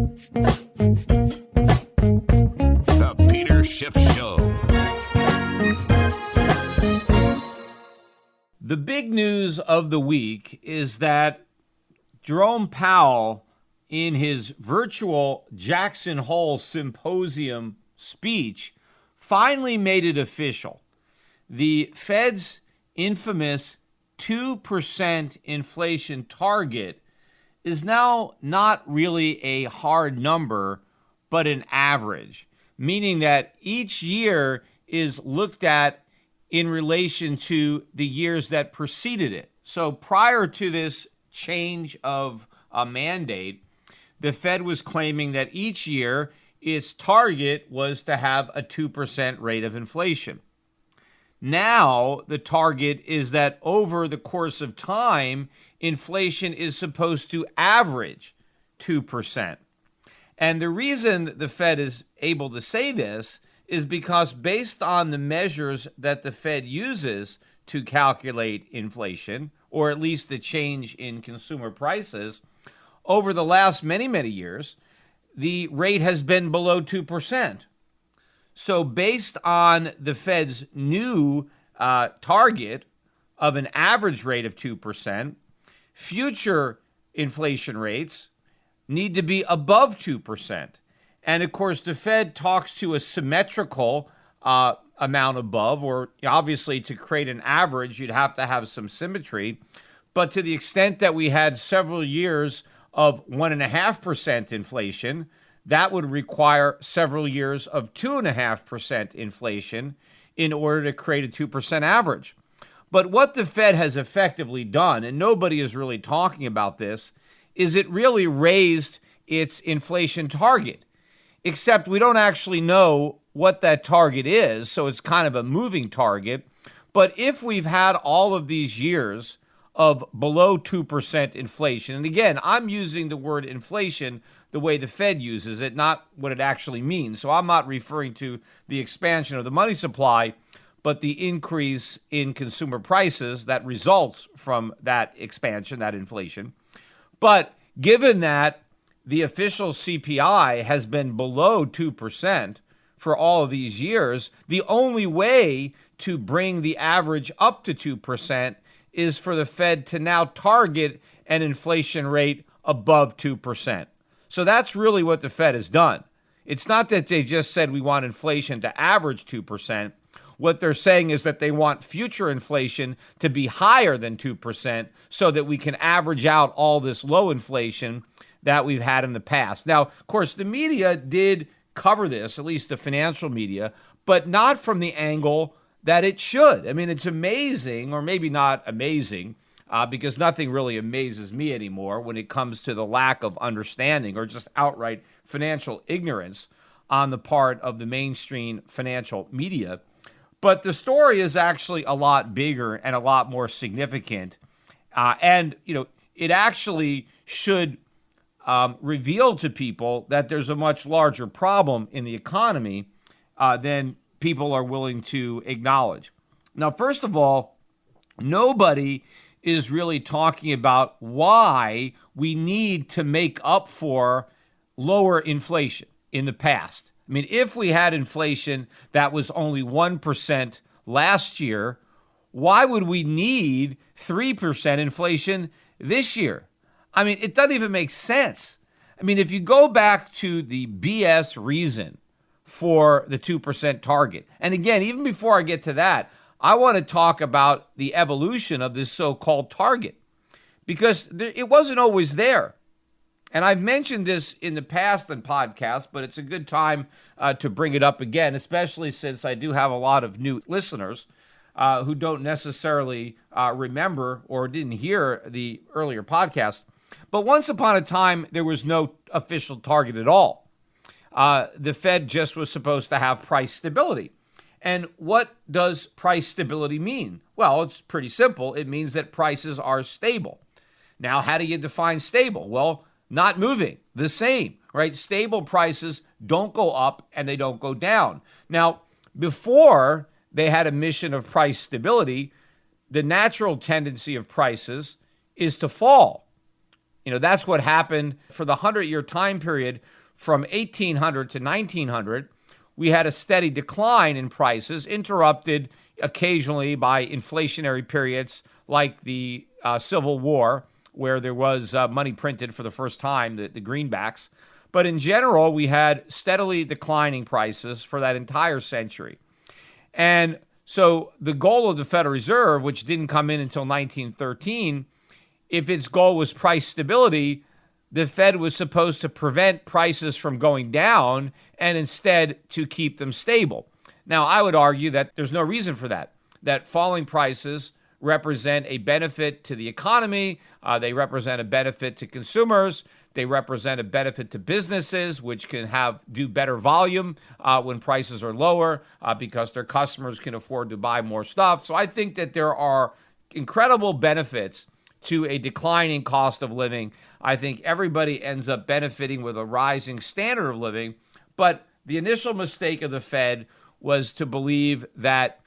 The Peter Schiff Show. The big news of the week is that Jerome Powell, in his virtual Jackson Hole Symposium speech, finally made it official. The Fed's infamous 2% inflation target is now not really a hard number, but an average, meaning that each year is looked at in relation to the years that preceded it. So prior to this change of a mandate, the Fed was claiming that each year its target was to have a 2% rate of inflation. Now the target is that over the course of time, inflation is supposed to average 2%. And the reason the Fed is able to say this is because based on the measures that the Fed uses to calculate inflation, or at least the change in consumer prices, over the last many, many years, the rate has been below 2%. So based on the Fed's new target of an average rate of 2%, future inflation rates need to be above 2%. And of course, the Fed talks to a symmetrical amount above, or obviously to create an average, you'd have to have some symmetry. But to the extent that we had several years of 1.5% inflation, that would require several years of 2.5% inflation in order to create a 2% average. But what the Fed has effectively done, and nobody is really talking about this, is it really raised its inflation target. Except we don't actually know what that target is, so it's kind of a moving target. But if we've had all of these years of below 2% inflation, and again, I'm using the word inflation the way the Fed uses it, not what it actually means. So I'm not referring to the expansion of the money supply, but the increase in consumer prices that results from that expansion, that inflation. But given that the official CPI has been below 2% for all of these years, the only way to bring the average up to 2% is for the Fed to now target an inflation rate above 2%. So that's really what the Fed has done. It's not that they just said we want inflation to average 2%. What they're saying is that they want future inflation to be higher than 2% so that we can average out all this low inflation that we've had in the past. Now, of course, the media did cover this, at least the financial media, but not from the angle that it should. I mean, it's amazing, or maybe not amazing, because nothing really amazes me anymore when it comes to the lack of understanding or just outright financial ignorance on the part of the mainstream financial media. But the story is actually a lot bigger and a lot more significant. And it actually should reveal to people that there's a much larger problem in the economy than people are willing to acknowledge. Now, first of all, nobody is really talking about why we need to make up for lower inflation in the past. I mean, if we had inflation that was only 1% last year, why would we need 3% inflation this year? I mean, it doesn't even make sense. I mean, if you go back to the BS reason for the 2% target, and again, even before I get to that, I want to talk about the evolution of this so-called target, because it wasn't always there. And I've mentioned this in the past in podcasts, but it's a good time to bring it up again, especially since I do have a lot of new listeners who don't necessarily remember or didn't hear the earlier podcast. But once upon a time, there was no official target at all. The Fed just was supposed to have price stability. And what does price stability mean? Well, it's pretty simple. It means that prices are stable. Now, how do you define stable? Well, not moving, the same, right? Stable prices don't go up and they don't go down. Now, before they had a mission of price stability, the natural tendency of prices is to fall. That's what happened for the 100-year time period from 1800 to 1900, we had a steady decline in prices, interrupted occasionally by inflationary periods like the Civil War, where there was money printed for the first time, the greenbacks. But in general, we had steadily declining prices for that entire century. And so the goal of the Federal Reserve, which didn't come in until 1913, if its goal was price stability, the Fed was supposed to prevent prices from going down and instead to keep them stable. Now, I would argue that there's no reason for that, that falling prices represent a benefit to the economy. They represent a benefit to consumers. They represent a benefit to businesses, which can do better volume when prices are lower because their customers can afford to buy more stuff. So I think that there are incredible benefits to a declining cost of living. I think everybody ends up benefiting with a rising standard of living. But the initial mistake of the Fed was to believe that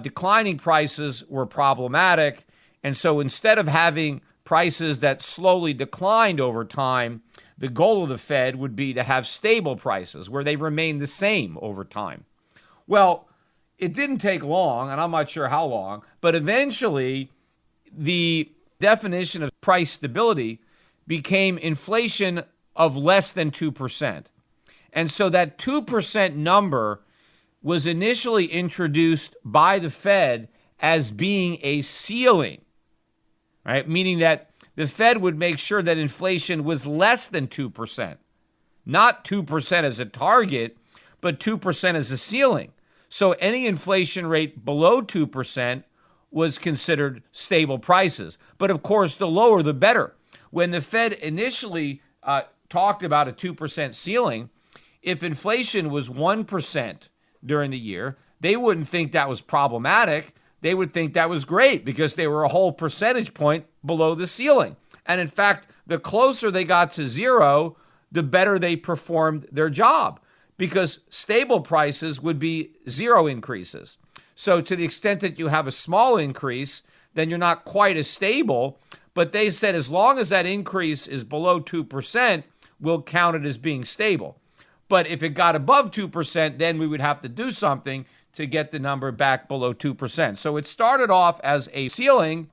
declining prices were problematic. And so instead of having prices that slowly declined over time, the goal of the Fed would be to have stable prices where they remain the same over time. Well, it didn't take long, and I'm not sure how long, but eventually the definition of price stability became inflation of less than 2%. And so that 2% number was initially introduced by the Fed as being a ceiling, right? Meaning that the Fed would make sure that inflation was less than 2%, not 2% as a target, but 2% as a ceiling. So any inflation rate below 2% was considered stable prices. But of course, the lower, the better. When the Fed initially talked about a 2% ceiling, if inflation was 1% during the year, they wouldn't think that was problematic. They would think that was great because they were a whole percentage point below the ceiling. And in fact, the closer they got to zero, the better they performed their job because stable prices would be zero increases. So to the extent that you have a small increase, then you're not quite as stable. But they said as long as that increase is below 2%, we'll count it as being stable. But if it got above 2%, then we would have to do something to get the number back below 2%. So it started off as a ceiling.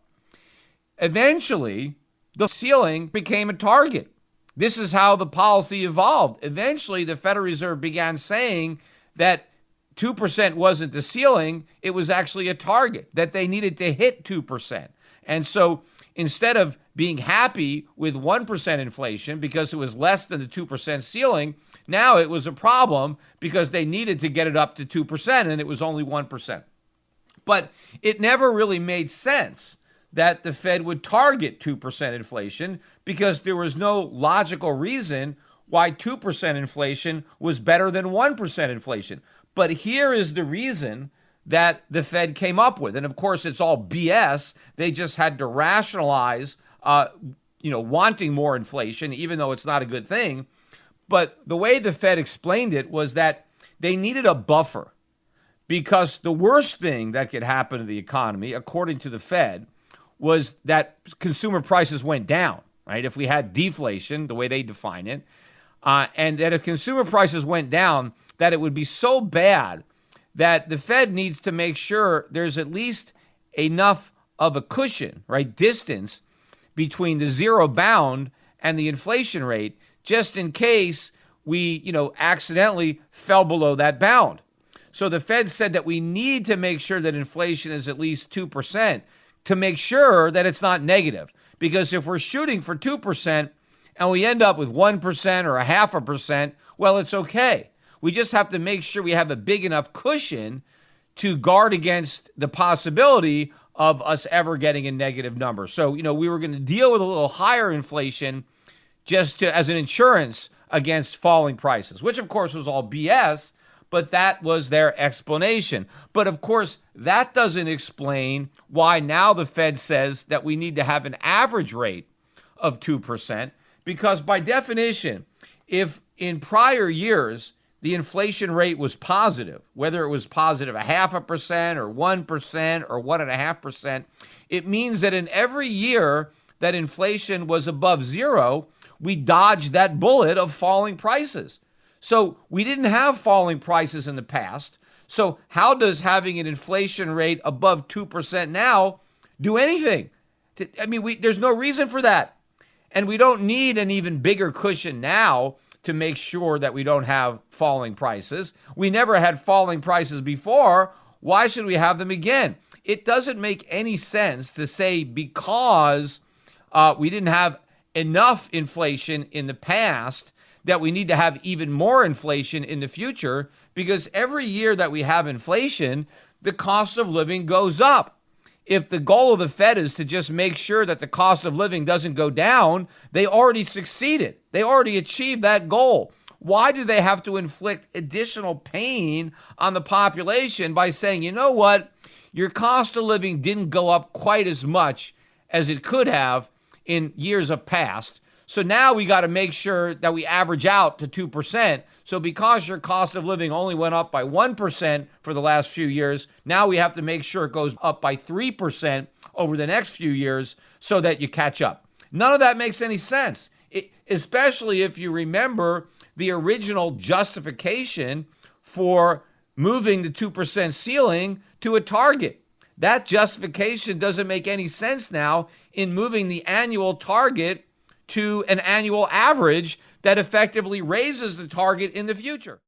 Eventually, the ceiling became a target. This is how the policy evolved. Eventually, the Federal Reserve began saying that 2% wasn't the ceiling, it was actually a target, that they needed to hit 2%. And so instead of being happy with 1% inflation because it was less than the 2% ceiling, now it was a problem because they needed to get it up to 2% and it was only 1%. But it never really made sense that the Fed would target 2% inflation because there was no logical reason why 2% inflation was better than 1% inflation. But here is the reason that the Fed came up with. And of course, it's all BS. They just had to rationalize, wanting more inflation, even though it's not a good thing. But the way the Fed explained it was that they needed a buffer because the worst thing that could happen to the economy, according to the Fed, was that consumer prices went down, right? If we had deflation, the way they define it, and that if consumer prices went down, that it would be so bad that the Fed needs to make sure there's at least enough of a cushion, right, distance between the zero bound and the inflation rate, just in case we, accidentally fell below that bound. So the Fed said that we need to make sure that inflation is at least 2% to make sure that it's not negative. Because if we're shooting for 2% and we end up with 1% or 0.5%, well, it's okay. We just have to make sure we have a big enough cushion to guard against the possibility of us ever getting a negative number. So, we were going to deal with a little higher inflation just as an insurance against falling prices, which of course was all BS, but that was their explanation. But of course, that doesn't explain why now the Fed says that we need to have an average rate of 2%, because by definition, if in prior years the inflation rate was positive, whether it was positive 0.5% or 1% or 1.5%, it means that in every year that inflation was above zero, we dodged that bullet of falling prices. So we didn't have falling prices in the past. So how does having an inflation rate above 2% now do anything? I mean, there's no reason for that. And we don't need an even bigger cushion now to make sure that we don't have falling prices. We never had falling prices before. Why should we have them again? It doesn't make any sense to say because we didn't have enough inflation in the past that we need to have even more inflation in the future, because every year that we have inflation, the cost of living goes up. If the goal of the Fed is to just make sure that the cost of living doesn't go down, they already succeeded. They already achieved that goal. Why do they have to inflict additional pain on the population by saying, you know what, your cost of living didn't go up quite as much as it could have in years of past. So now we got to make sure that we average out to 2%. So because your cost of living only went up by 1% for the last few years, now we have to make sure it goes up by 3% over the next few years so that you catch up. None of that makes any sense, especially if you remember the original justification for moving the 2% ceiling to a target. That justification doesn't make any sense now in moving the annual target to an annual average that effectively raises the target in the future.